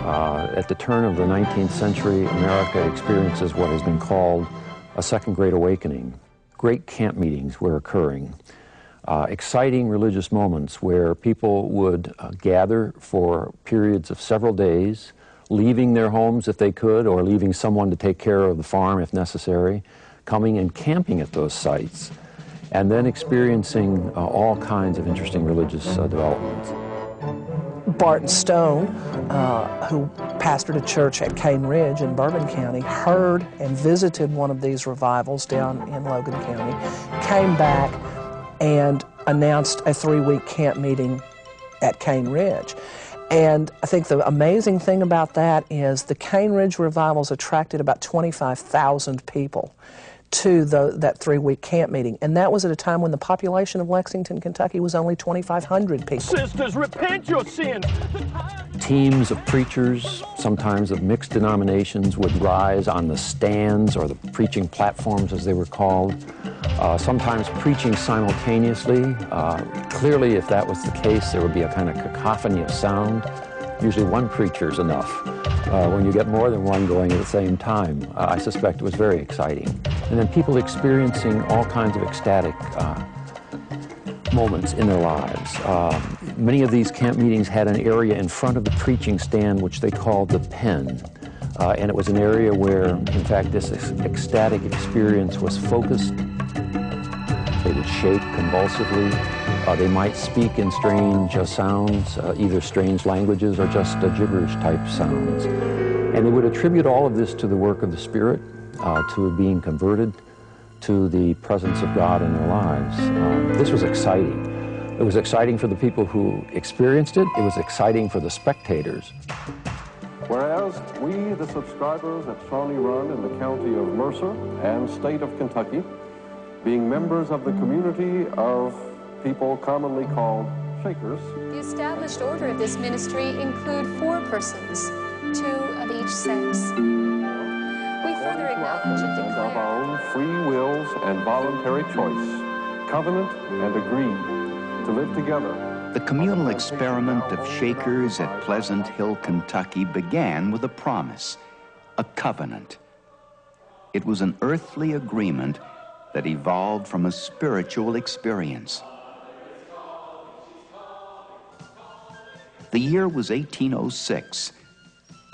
At the turn of the 19th century, America experiences what has been called a second Great Awakening. Great camp meetings were occurring. Exciting religious moments where people would gather for periods of several days, leaving their homes if they could, or leaving someone to take care of the farm if necessary, coming and camping at those sites, and then experiencing all kinds of interesting religious developments. Barton Stone, who pastored a church at Cane Ridge in Bourbon County, heard and visited one of these revivals down in Logan County, came back and announced a 3-week camp meeting at Cane Ridge. And I think the amazing thing about that is the Cane Ridge revivals attracted about 25,000 people to that 3-week camp meeting. And that was at a time when the population of Lexington, Kentucky was only 2,500 people. Sisters, repent your sins. Teams of preachers, sometimes of mixed denominations, would rise on the stands or the preaching platforms as they were called, sometimes preaching simultaneously. Clearly, if that was the case, there would be a kind of cacophony of sound. Usually one preacher is enough. When you get more than one going at the same time, I suspect it was very exciting. And then people experiencing all kinds of ecstatic moments in their lives. Many of these camp meetings had an area in front of the preaching stand which they called the pen. And it was an area where, in fact, this ecstatic experience was focused. They would shake convulsively. They might speak in strange sounds, either strange languages or just gibberish type sounds. And they would attribute all of this to the work of the Spirit, to being converted, to the presence of God in their lives. This was exciting. It was exciting for the people who experienced it. It was exciting for the spectators. Whereas we, the subscribers at Shawnee Run in the county of Mercer and state of Kentucky, being members of the community of people commonly called Shakers. The established order of this ministry include 4 persons, 2 of each sex. We further acknowledge and declare of our own free wills and voluntary choice, covenant and agree to live together. The communal experiment of Shakers at Pleasant Hill, Kentucky began with a promise, a covenant. It was an earthly agreement that evolved from a spiritual experience. The year was 1806.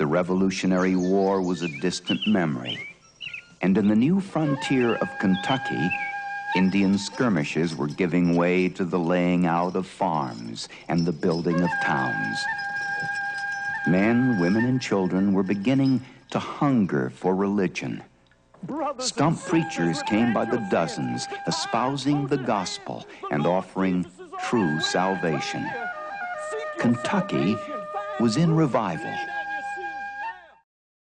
The Revolutionary War was a distant memory. And in the new frontier of Kentucky, Indian skirmishes were giving way to the laying out of farms and the building of towns. Men, women, and children were beginning to hunger for religion. Stump preachers came by the dozens, espousing the gospel and offering true salvation. Kentucky was in revival.